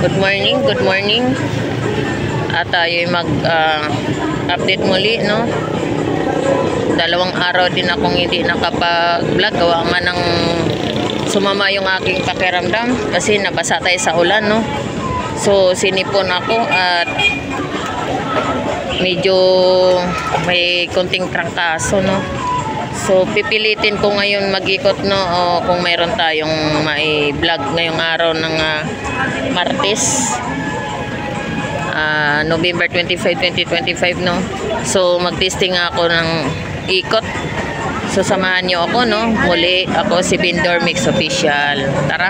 Good morning. At tayo mag-update muli, no? Dalawang araw din akong hindi nakapag-vlog. Gawa nga ng sumama yung aking pakiramdam kasi nabasa tayo sa ulan, no? So, sinipon ako at medyo may konting trangkaso, no? So, pipilitin ko ngayon mag-ikot, no? O kung mayroon tayong mai-vlog ngayong araw ng Martes. November 25, 2025, no? So, mag-testing ako ng ikot. So, samahan nyo ako, no? Muli, ako si Bindor Mix Official. Tara!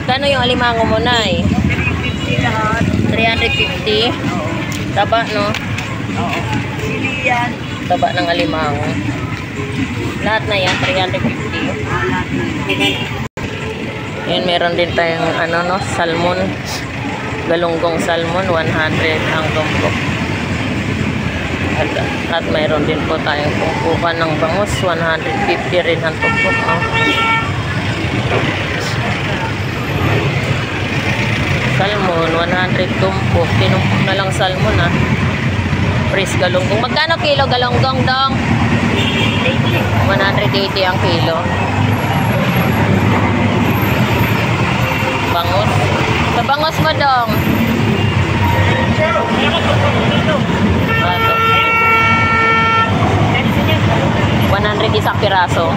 Kano yung alimango mo, Nay? 350. Taba, no? Oo. Sili yan. Taba ng alimango. Lahat na yan, 350. Yun, meron din tayong no, salmon. Galunggong salmon, 100 ang tumpok. At mayroon din po tayong tumpukan ng bangus, 150 rin ang tumpok, no? Salmon, 100 tumpok. Tinumpok na lang salmon, ha? Fresh galunggong. Magkano kilo galunggong, dong? 180 ang kilo. Bangus. Sa bangus mo, dong. Ato. 100 isang piraso.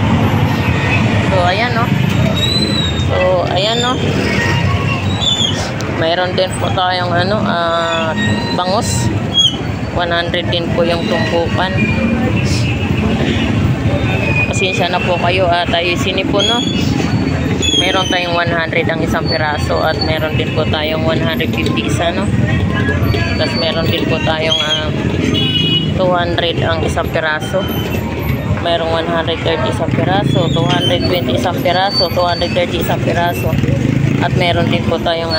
So, ayan, no? Mayroon din po tayong bangus. 100 din po yung tumpukan. Pasensya na po kayo at tayo sinipon, no? Meron tayong 100 ang isang piraso at meron din po tayong 150 isa, no? Tapos meron din po tayong 200 ang isang piraso. Merong 130 isang piraso, 220 isang piraso, 230 isang piraso. At meron din po tayong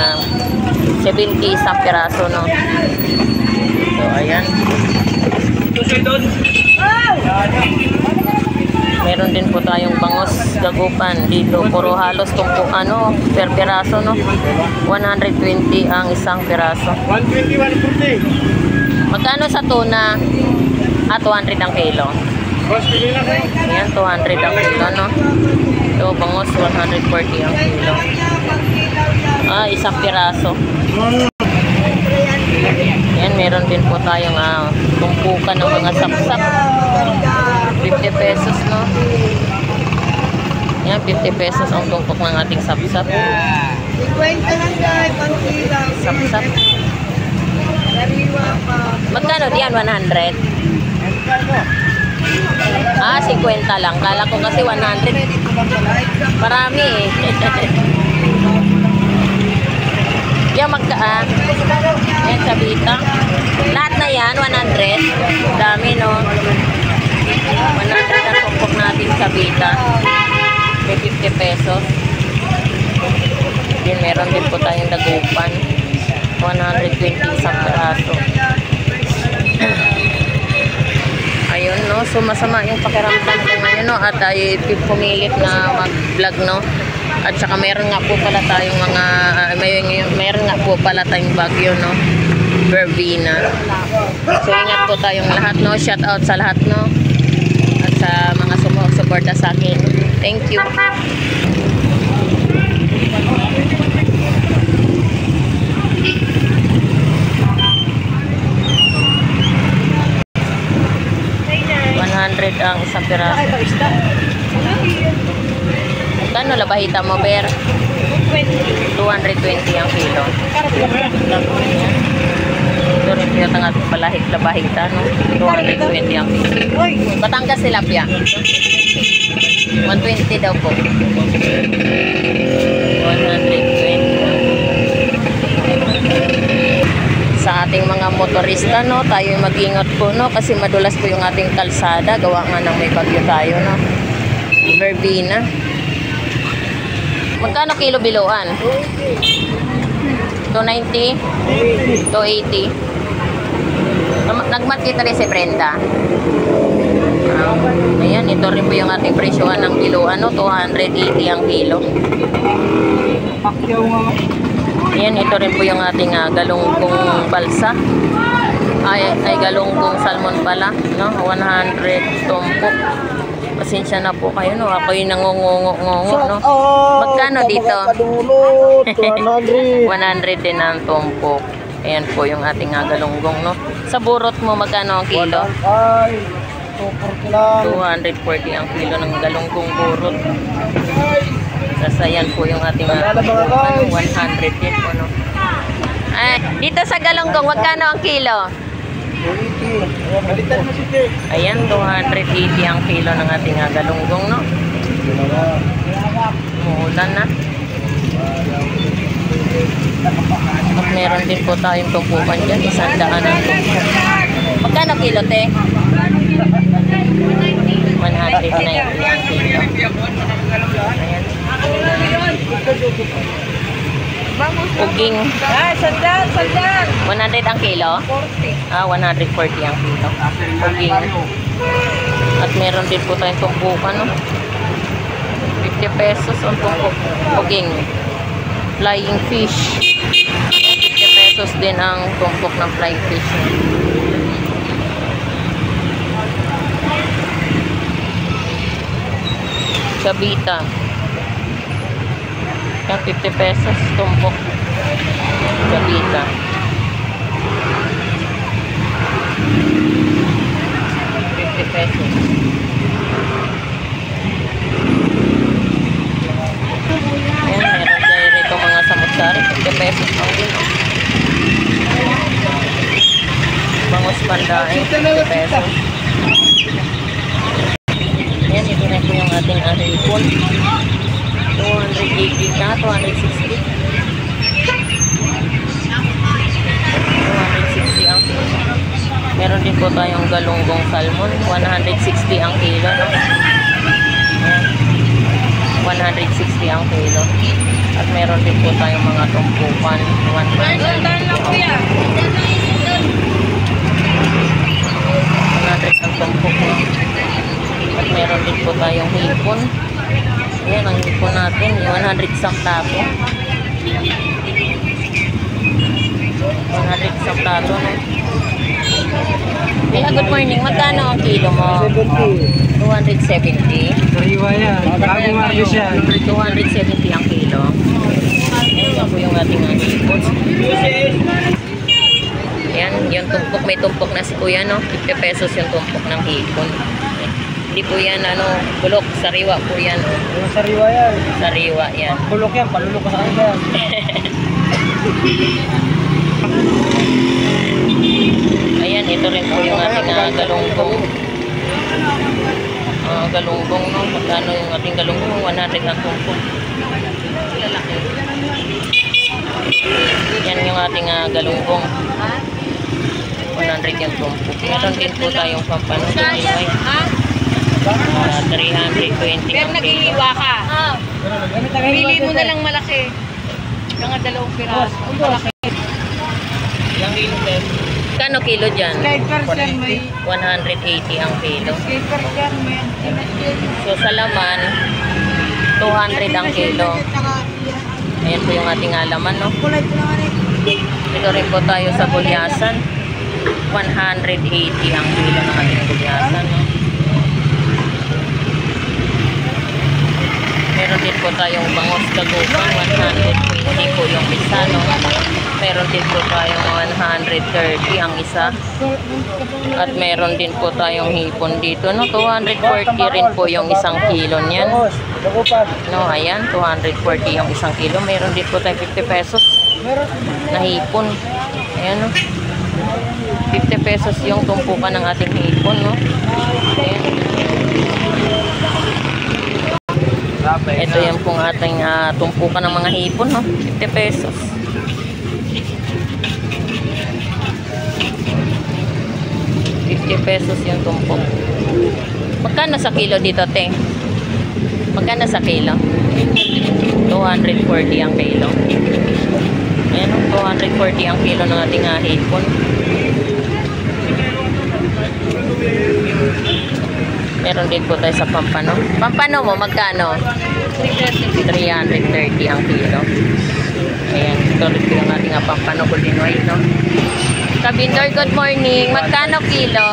70 isang piraso, no? So, ayan. Meron din po tayong bangus dagupan dito. Puro halos tumpo per piraso, no? 120 ang isang piraso. 120, 140. Magkano sa tuna? 200 ang kilo. Ayan, 200 ang kilo, no? So, bangus 140 ang kilo. Isang piraso. Ayan, meron din po tayong tumpukan ng mga sapsap. 50 pesos, no? Ayan, 50 pesos ang tumpok ng ating sapsap. 50 lang guys, 1 kilo. Sapsap. Magkano diyan? 100? 50 lang. Kala ko kasi 100. Marami eh. Yan yan sabita. Lahat na yan, 100. Dami, no? 100 ang tumpok natin sabita. May 50 pesos. Din meron din po tayong dagupan. 120 isang peraso. Ayun, no? So, masama yung pakiramdam ko ngayon, no? At tayo pumilit na mag-vlog, no? At saka meron nga po pala tayong meron nga po pala tayong bagyo, no? Verbena. So, ingat po tayong lahat, no? Shout out sa lahat, no? At sa mga sumusuporta sa akin. Thank you. Ang isang piraso. Kano labahita mo, Ber? 220 ang kilo. Ito rin yung tangat palahik labahita, no? 220 ang kilo. Batangas sila piya. 120 daw po. 120. Sa ating mga motorista, no, tayo mag-ingat po, no, kasi madulas po yung ating kalsada. Gawa nga ng may bagyo tayo, no? Verbena. Magkano kilo biluan? 290? 280? Nagmat kita rin si Brenda. Ayan, ito ito rin po yung ating presyohan ng kilo. 280 ang kilo. Pakyaw nga. Yan, ito rin po yung ating galunggong balsa. Ay galunggong salmon pala, no? 100 tumpok. Pasensya na po kayo, no? Ako'y nangungungo, no? Magkano dito? 100. 100 din ang tumpok. Ayan po yung ating galunggong, no? Sa burot mo, magkano ang kilo? Ay, 240 lang. 240 ang kilo ng galunggong burot. Sasayan po yung ating 100 din po, no? Ay, dito sa galunggong, magkano ang kilo? 280. Ayan, 280 ang kilo ng ating galunggong, no? Umuulan na. At meron din po tayong tumpukan dyan. 100 ang tumpok. Magkano kilo, te? 190 ang kilo. Ayan. Uging. Sandal. 100 ang kilo? 140 ang kilo. Uging. At meron din po tayong tumpukan, no? 50 pesos ang tumpok. Uging. Flying fish. 50 pesos din ang tumpok ng flying fish. Chabita. Yan, 50 pesos tumpok. Chabita. Pesos. Ayan, meron tayo rito mga samutsari. 50 pesos lang din. Bangus pandaing, 50 pesos. Ayan, ito na po yung ating hipon. 280 na, 260. 260 ang kilo. Meron din po tayong galunggong salmon, 160 ang kilo, no? Ayan. 160 ang kilo. At meron din po tayong mga tumpukan, 100 ang tumpok. At meron din po tayong hipon. Ayan, ang hipon natin, 100 isang plato. 100 isang plato, no? Good morning. Magkano ang kilo mo? 270. Sariwa yan. Bagong argos yan. 270 ang kilo. Ayan po yung ating hipon. Ayan, yung tumpok. May tumpok na si kuya, no? 50 pesos yung tumpok ng hipon. Hindi po yan, bulok. Sariwa po yan. Yung sariwa yan. Sariwa yan. Bulok yan. Palulok sa kanila yan. Ayan, ito rin po yung ating galunggong. Galunggong, no? Magkano yung ating galunggong? 100 ang tumpok. Lalaki. Yan yung ating galunggong. 100 yung tumpok. Meron din po tayong pampano. 320 Pero ang kilo. naghihiwa ka. Pili mo na lang malaki. Mga 2 piraso. Malaki. Kano kilo dyan? Slider dyan may... 180 ang kilo. Slider dyan may... So sa laman, 200 ang kilo. Ayan po yung ating alaman, no? Kulay ko naman eh. Ito rin po tayo sa gulyasan. 180 ang kilo ng ating gulyasan, no? Meron din po tayong bangus kagupan, 120 po yung isa, no? Meron din po tayong 130 ang isa. At meron din po tayong hipon dito, no? 240 rin po yung isang kilo niyan. No, ayan, 240 yung isang kilo. Meron din po tayong 50 pesos na hipon. Ayan, no? 50 pesos yung tumpukan ng ating hipon, no? Ayan. Ito yan pong ating tumpukan ng mga hipon, no? 50 pesos. 50 pesos yung tumpok. Magkano sa kilo dito, te? Magkano sa kilo? 240 ang kilo. Ayan, 240 ang kilo ng ating hipon. Meron din po tayo sa pampano. Pampano mo, magkano? 330 ang kilo. Ayan, ito ulit po yung ating pampano golden white, no? Kabindor, good morning. Magkano kilo?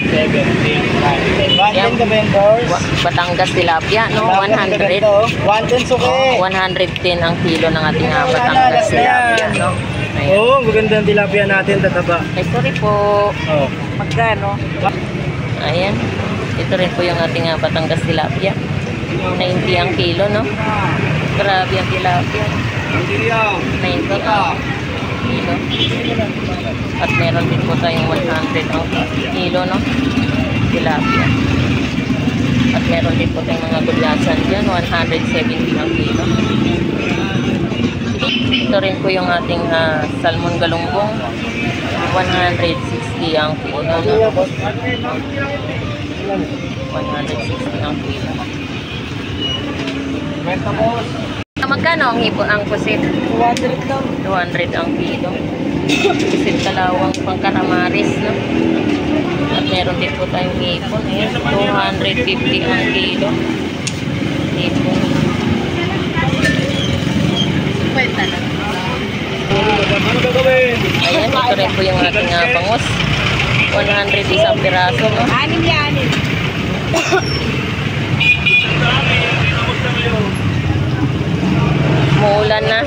70. Yan. 110 ka, vendors. Batangas tilapia, no? 100. 110 suki. Oh, 110 ang kilo ng ating Batangas tilapia, no? Ayan. Oo, magandang tilapia natin, tataba. Ay, sorry po. Oh. Magkano? Ayan. Ito rin po yung ating Batangas tilapia. 90 ang kilo, no? Grabe ang tilapia. 90 ang kilo. At meron din po tayong 100 ang kilo, no? Tilapia. At meron din po tayong mga gulasan dyan, 170 ang kilo. Ito rin po yung ating salmon galunggong, 160 ang kilo, no? 160 ang kilo. Magkano ang hipo ang pusit? 200 lang. 200 ang kilo. Pusit kalawang pangkaramaris, no? At meron din po tayong hipon. Ayan, 250 ang kilo. Hipon. 50 lang. Ano gagawin? Ayan, ito rin po yung ating bangus. 100 isang piraso, no? Anim yan. Muulan na.